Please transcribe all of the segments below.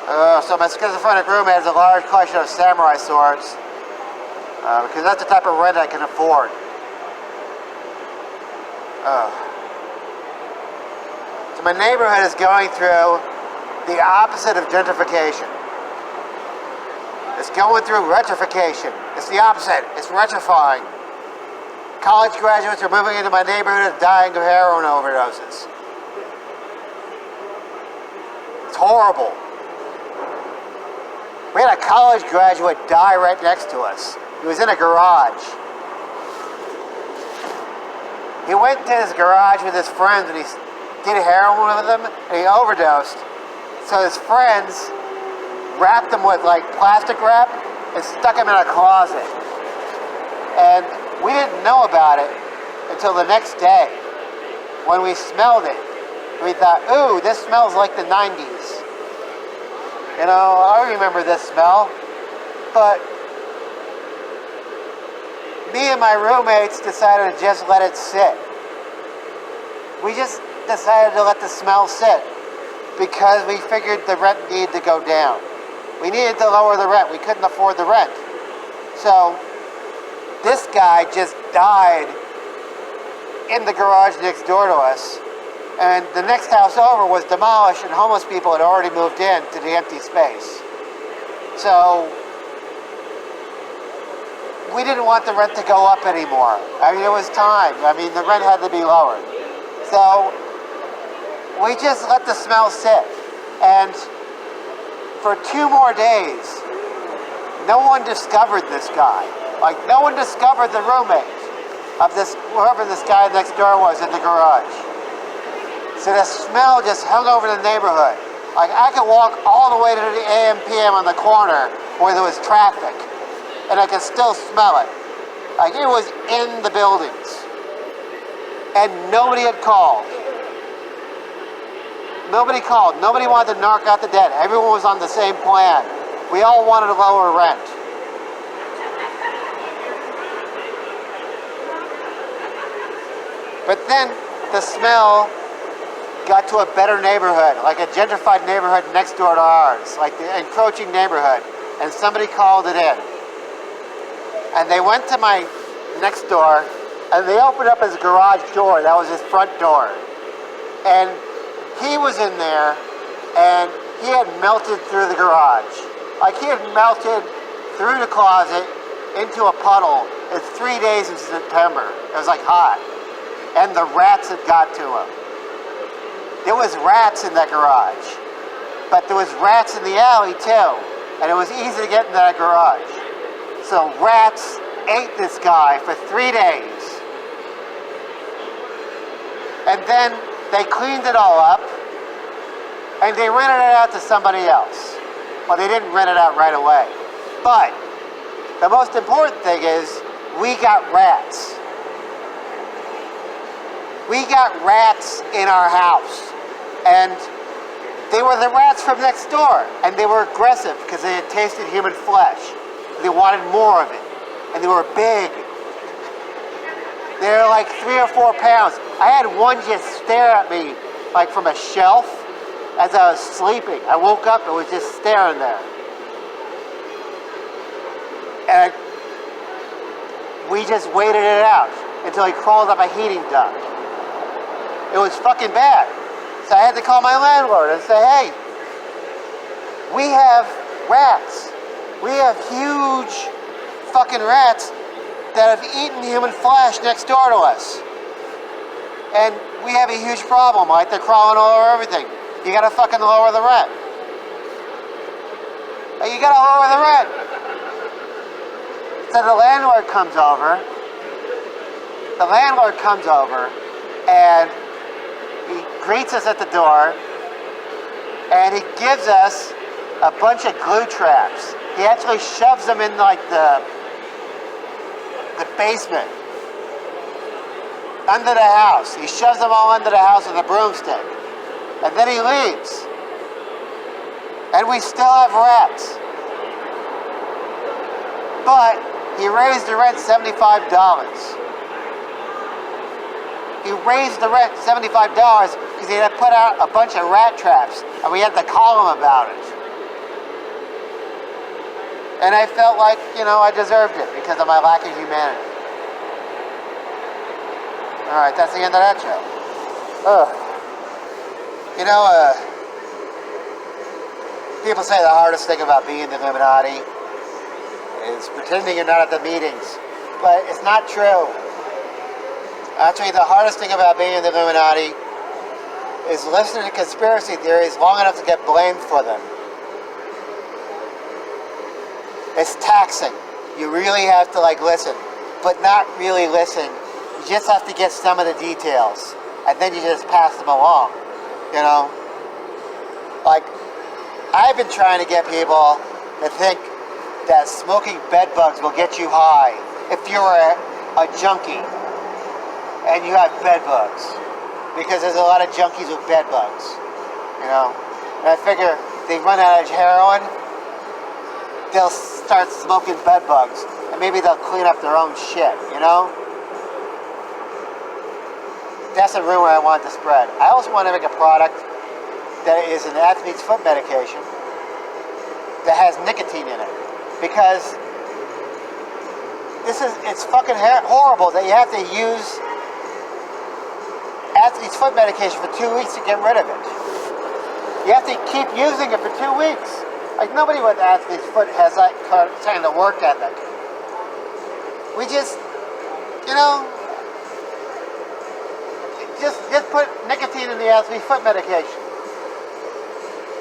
So my schizophrenic roommate has a large collection of samurai swords, because that's the type of rent I can afford. So my neighborhood is going through the opposite of gentrification. It's going through retrification. It's the opposite. It's retrifying. College graduates are moving into my neighborhood and dying of heroin overdoses. It's horrible. We had a college graduate die right next to us. He was in a garage. He went to his garage with his friends and he did heroin with them and he overdosed. So his friends wrapped him with like plastic wrap and stuck him in a closet. And we didn't know about it until the next day when we smelled it. We thought, ooh, this smells like the 90s. You know, I remember this smell. But me and my roommates decided to just let it sit. We just decided to let the smell sit because we figured the rent needed to go down. We needed to lower the rent. We couldn't afford the rent. So this guy just died in the garage next door to us. And the next house over was demolished and homeless people had already moved in to the empty space. So we didn't want the rent to go up anymore. I mean, it was time. I mean, the rent had to be lowered. So we just let the smell sit. And for 2 more days, no one discovered this guy. Like, no one discovered the roommate of this, whoever this guy next door was in the garage. So the smell just hung over the neighborhood. Like, I could walk all the way to the AM PM on the corner where there was traffic, and I could still smell it. Like, it was in the buildings. And nobody had called. Nobody called. Nobody wanted to knock out the dead. Everyone was on the same plan. We all wanted to lower rent. But then the smell got to a better neighborhood, like a gentrified neighborhood next door to ours, like the encroaching neighborhood, and somebody called it in. And they went to my next door, and they opened up his garage door. That was his front door. And he was in there, and he had melted through the garage. Like, he had melted through the closet into a puddle in 3 days in September. It was like hot. And the rats had got to him. There was rats in that garage. But there was rats in the alley too. And it was easy to get in that garage. So rats ate this guy for 3 days. And then they cleaned it all up. And they rented it out to somebody else. Well, they didn't rent it out right away. But the most important thing is we got rats. We got rats in our house. And they were the rats from next door. And they were aggressive because they had tasted human flesh. They wanted more of it. And they were big. They were like 3 or 4 pounds. I had one just stare at me like from a shelf as I was sleeping. I woke up and was just staring there. And we just waited it out until he crawled up a heating duct. It was fucking bad. So I had to call my landlord and say, hey, we have rats. We have huge fucking rats that have eaten human flesh next door to us. And we have a huge problem. Like, they're crawling all over everything. You gotta fucking lower the rent. You gotta lower the rent. So the landlord comes over. The landlord comes over and he greets us at the door, and he gives us a bunch of glue traps. He actually shoves them in like the basement, under the house. He shoves them all under the house with a broomstick. And then he leaves. And we still have rats. But he raised the rent $75. He raised the rent $75 because he had put out a bunch of rat traps, and we had to call him about it. And I felt like, I deserved it because of my lack of humanity. Alright, that's the end of that show. People say the hardest thing about being the Illuminati is pretending you're not at the meetings. But it's not true. Actually, the hardest thing about being in the Illuminati is listening to conspiracy theories long enough to get blamed for them. It's taxing. You really have to listen, but not really listen. You just have to get some of the details, and then you just pass them along. I've been trying to get people to think that smoking bed bugs will get you high if you're a junkie and you have bed bugs, because there's a lot of junkies with bed bugs, and I figure they run out of heroin, they'll start smoking bed bugs, and maybe they'll clean up their own shit. That's a rumor I want to spread. I also want to make a product that is an athlete's foot medication that has nicotine in it, because it's fucking horrible that you have to use athlete's foot medication for 2 weeks to get rid of it. You have to keep using it for 2 weeks. Nobody with athlete's foot has that kind of work ethic. We just put nicotine in the athlete's foot medication.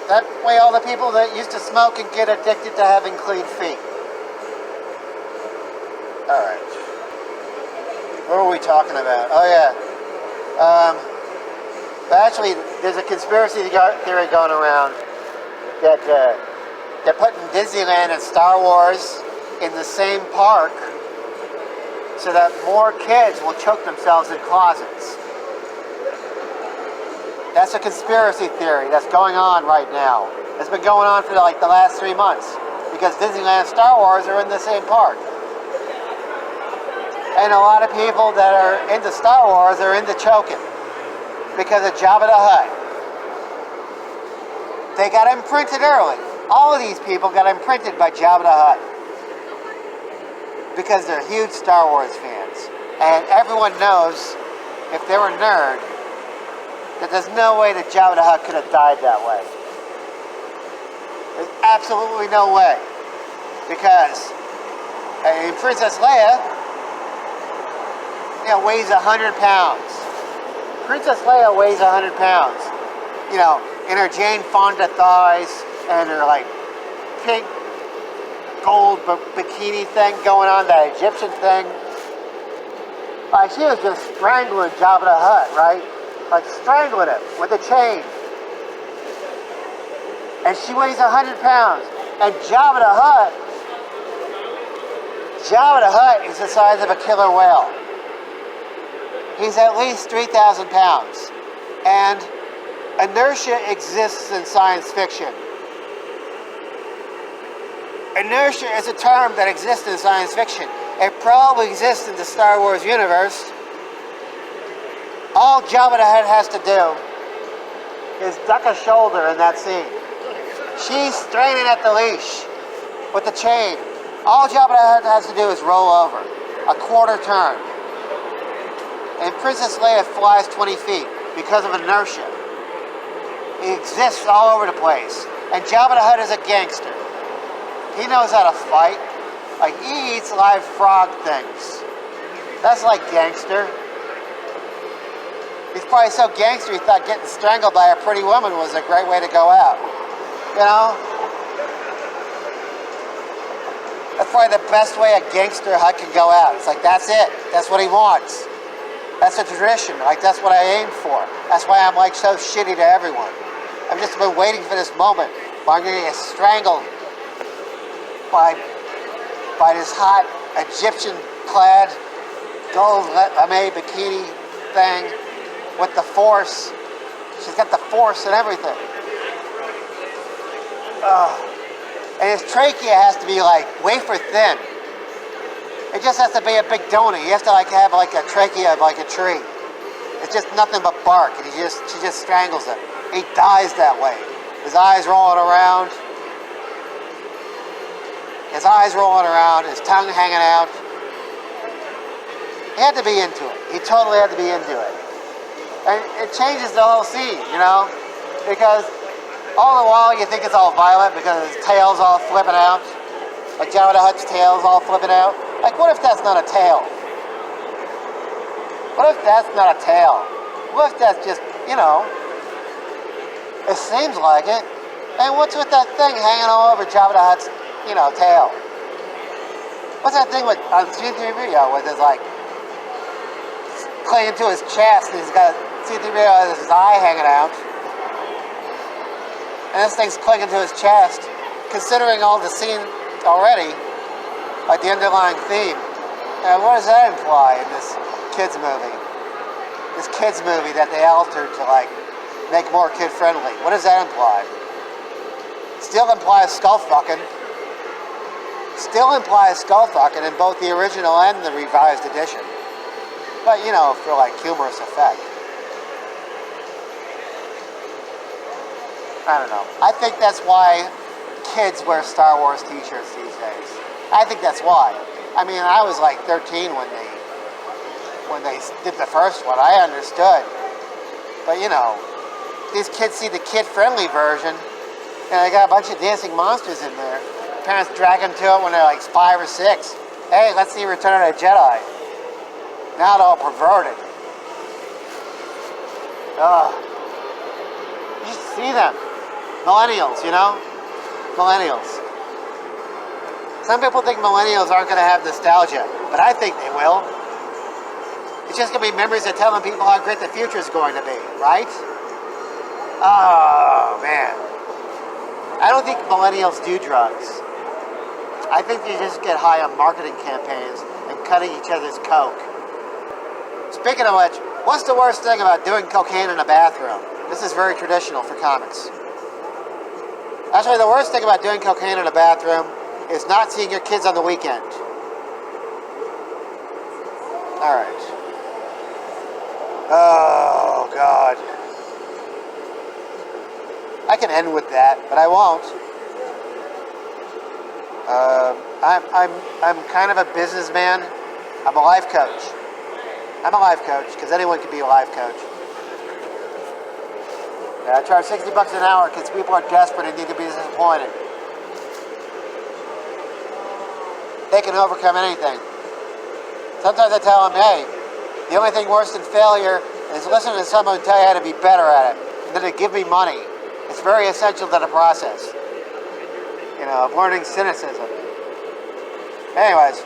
That way all the people that used to smoke can get addicted to having clean feet. Alright. What were we talking about? Oh yeah. But actually, there's a conspiracy theory going around that they're putting Disneyland and Star Wars in the same park so that more kids will choke themselves in closets. That's a conspiracy theory that's going on right now. It's been going on for the last 3 months because Disneyland and Star Wars are in the same park. And a lot of people that are into Star Wars are into choking because of Jabba the Hutt. They got imprinted early. All of these people got imprinted by Jabba the Hutt because they're huge Star Wars fans. And everyone knows, if they were a nerd, that there's no way that Jabba the Hutt could have died that way. There's absolutely no way. Because Princess Leia, weighs 100 pounds. Princess Leia weighs 100 pounds. In her Jane Fonda thighs and her pink gold bikini thing going on, that Egyptian thing. She was just strangling Jabba the Hutt, right? Strangling him with a chain. And she weighs 100 pounds. And Jabba the Hutt is the size of a killer whale. He's at least 3,000 pounds. And inertia exists in science fiction. Inertia is a term that exists in science fiction. It probably exists in the Star Wars universe. All Jabba the Hutt has to do is duck a shoulder in that scene. She's straining at the leash with the chain. All Jabba the Hutt has to do is roll over, a quarter turn. And Princess Leia flies 20 feet because of inertia. It exists all over the place. And Jabba the Hutt is a gangster. He knows how to fight. He eats live frog things. That's gangster. He's probably so gangster he thought getting strangled by a pretty woman was a great way to go out. That's probably the best way a gangster Hutt can go out. It's that's it. That's what he wants. That's a tradition. That's what I aim for. That's why I'm so shitty to everyone. I've just been waiting for this moment where I'm going to get strangled by this hot Egyptian-clad gold lame bikini thing with the Force. She's got the Force and everything. And his trachea has to be wafer thin. It just has to be a big donut. He has to have a trachea of a tree. It's just nothing but bark, and she just strangles him. He dies that way. His eyes rolling around. his eyes rolling around, his tongue hanging out. He had to be into it. He totally had to be into it. And it changes the whole scene, you know? Because all the while you think it's all violent because his tail's all flipping out. Like Jabba the Hutt's tail's all flipping out. Like, what if that's not a tail? What if that's not a tail? What if that's just, you know, it seems like it. And what's with that thing hanging all over Jabba the Hutt's, you know, tail? What's that thing with, on C-3PO with his, like, clinging to his chest and he's got C-3PO has his eye hanging out. And this thing's clinging to his chest. Considering all the scene already, like the underlying theme, and what does that imply in this kids movie? This kids movie that they altered to like make more kid friendly. What does that imply? Still implies skull fucking. Still implies skull fucking in both the original and the revised edition. But you know, for like humorous effect. I don't know. I think that's why kids wear Star Wars t-shirts these days. I think that's why. I mean, I was like 13 when they did the first one. I understood. But you know, these kids see the kid-friendly version, and they got a bunch of dancing monsters in there. Parents drag them to it when they're like 5 or 6. Hey, let's see Return of the Jedi. Now they're all perverted. Ugh. You should see them. Millennials, you know? Millennials. Some people think millennials aren't going to have nostalgia, but I think they will. It's just going to be memories of telling people how great the future is going to be, right? Oh, man. I don't think millennials do drugs. I think they just get high on marketing campaigns and cutting each other's coke. Speaking of which, what's the worst thing about doing cocaine in a bathroom? This is very traditional for comics. Actually, the worst thing about doing cocaine in a bathroom is not seeing your kids on the weekend. Alright. Oh, God. I can end with that, but I won't. I'm kind of a businessman. I'm a life coach. I'm a life coach, because anyone can be a life coach. I charge $60 an hour because people are desperate and need to be disappointed. They can overcome anything. Sometimes I tell them, hey, the only thing worse than failure is listening to someone tell you how to be better at it, and then to give me money. It's very essential to the process, you know, of learning cynicism. Anyways,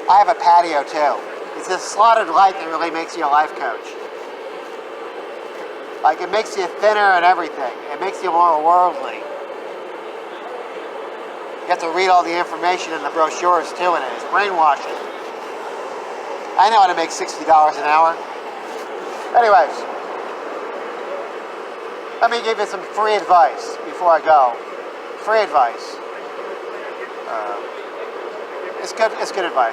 I have a patio too. It's a slotted light that really makes you a life coach. Like, it makes you thinner and everything. It makes you more worldly. You have to read all the information in the brochures too in it. It's brainwashing. I know how to make $60 an hour. Anyways, let me give you some free advice before I go. Free advice. It's good advice.